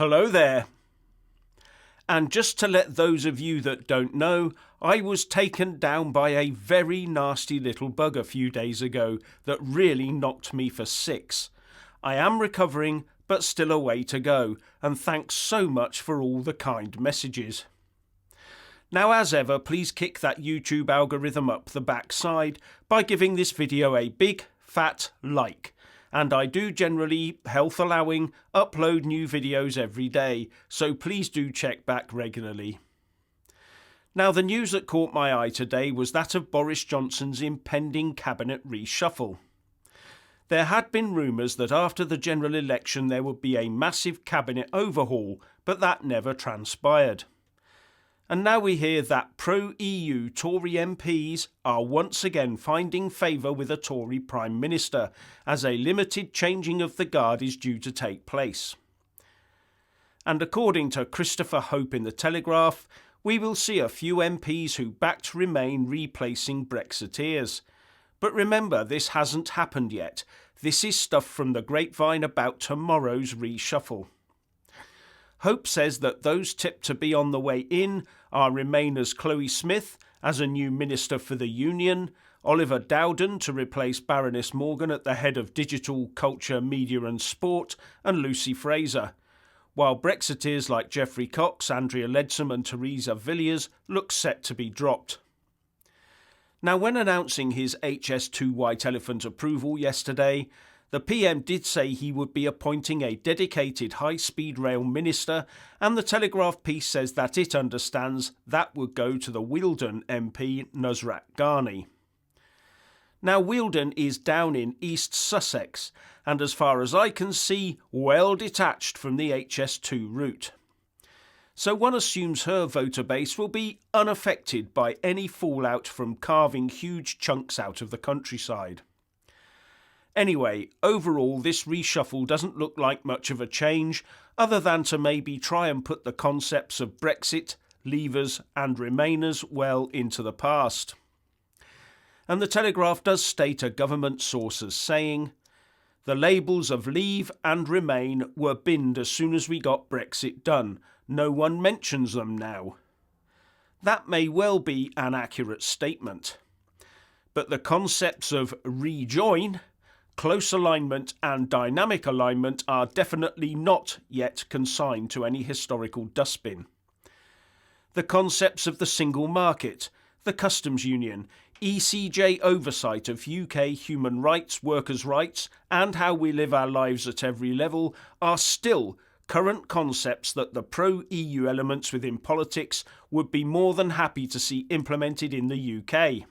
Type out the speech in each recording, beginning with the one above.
Hello there. And just to let those of you that don't know, I was taken down by a very nasty little bug a few days ago that really knocked me for 6. I am recovering, but still a way to go, and thanks so much for all the kind messages. Now, as ever, please kick that YouTube algorithm up the backside by giving this video a big, fat like. And I do generally, health allowing, upload new videos every day, so please do check back regularly. Now, the news that caught my eye today was that of Boris Johnson's impending cabinet reshuffle. There had been rumours that after the general election there would be a massive cabinet overhaul, but that never transpired. And now we hear that pro-EU Tory MPs are once again finding favour with a Tory Prime Minister, as a limited changing of the guard is due to take place. And according to Christopher Hope in The Telegraph, we will see a few MPs who backed Remain replacing Brexiteers. But remember, this hasn't happened yet. This is stuff from the grapevine about tomorrow's reshuffle. Hope says that those tipped to be on the way in are Remainers Chloe Smith as a new Minister for the Union, Oliver Dowden to replace Baroness Morgan at the head of Digital, Culture, Media and Sport, and Lucy Fraser, while Brexiteers like Geoffrey Cox, Andrea Leadsom and Theresa Villiers look set to be dropped. Now, when announcing his HS2 White Elephant approval yesterday, the PM did say he would be appointing a dedicated high-speed rail minister, and the Telegraph piece says that it understands that would go to the Wealdon MP Nusrat Ghani. Now, Wealdon is down in East Sussex, and as far as I can see, well detached from the HS2 route. So one assumes her voter base will be unaffected by any fallout from carving huge chunks out of the countryside. Anyway, overall this reshuffle doesn't look like much of a change, other than to maybe try and put the concepts of Brexit, Leavers and Remainers well into the past. And the Telegraph does state a government source as saying, "The labels of Leave and Remain were binned as soon as we got Brexit done. No one mentions them now." That may well be an accurate statement. But the concepts of rejoin, close alignment and dynamic alignment are definitely not yet consigned to any historical dustbin. The concepts of the single market, the customs union, ECJ oversight of UK human rights, workers' rights and how we live our lives at every level are still current concepts that the pro-EU elements within politics would be more than happy to see implemented in the UK.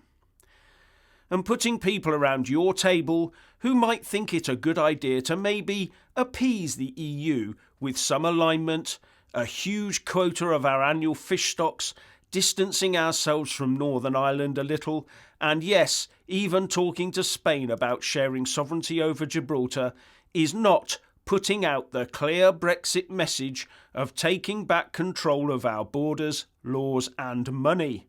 And putting people around your table who might think it a good idea to maybe appease the EU with some alignment, a huge quota of our annual fish stocks, distancing ourselves from Northern Ireland a little, and yes, even talking to Spain about sharing sovereignty over Gibraltar, is not putting out the clear Brexit message of taking back control of our borders, laws and money.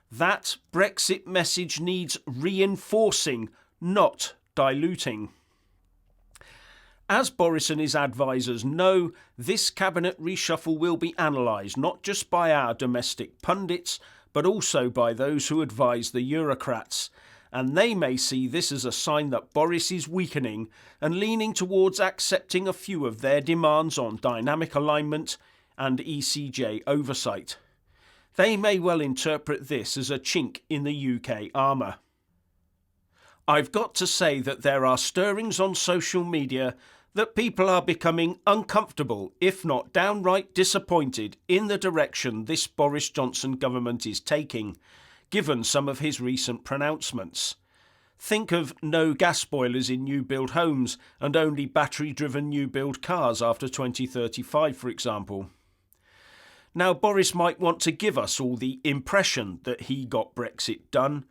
That Brexit message needs reinforcing, not diluting. As Boris and his advisers know, this cabinet reshuffle will be analysed not just by our domestic pundits, but also by those who advise the Eurocrats, and they may see this as a sign that Boris is weakening and leaning towards accepting a few of their demands on dynamic alignment and ECJ oversight. They may well interpret this as a chink in the UK armour. I've got to say that there are stirrings on social media that people are becoming uncomfortable, if not downright disappointed, in the direction this Boris Johnson government is taking, given some of his recent pronouncements. Think of no gas boilers in new build homes and only battery-driven new build cars after 2035, for example. Now, Boris might want to give us all the impression that he got Brexit done,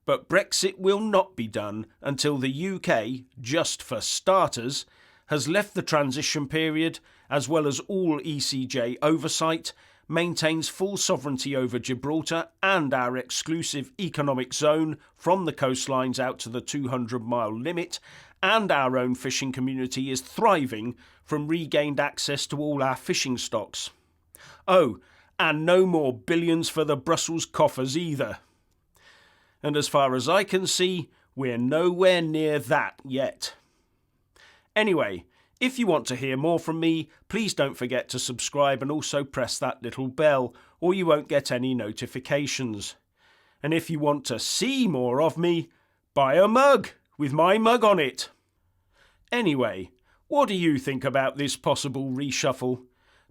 but Brexit will not be done until the UK, just for starters, has left the transition period, as well as all ECJ oversight, maintains full sovereignty over Gibraltar and our exclusive economic zone from the coastlines out to the 200-mile limit, and our own fishing community is thriving from regained access to all our fishing stocks. Oh, and no more billions for the Brussels coffers either. And as far as I can see, we're nowhere near that yet. Anyway, if you want to hear more from me, please don't forget to subscribe and also press that little bell, or you won't get any notifications. And if you want to see more of me, buy a mug with my mug on it. Anyway, what do you think about this possible reshuffle?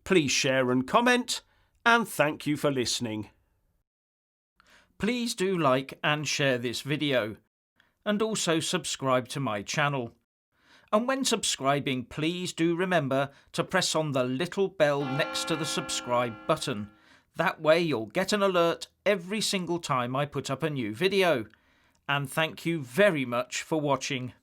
Please share and comment, and thank you for listening. Please do like and share this video, and also subscribe to my channel. And when subscribing, please do remember to press on the little bell next to the subscribe button. That way you'll get an alert every single time I put up a new video. And thank you very much for watching.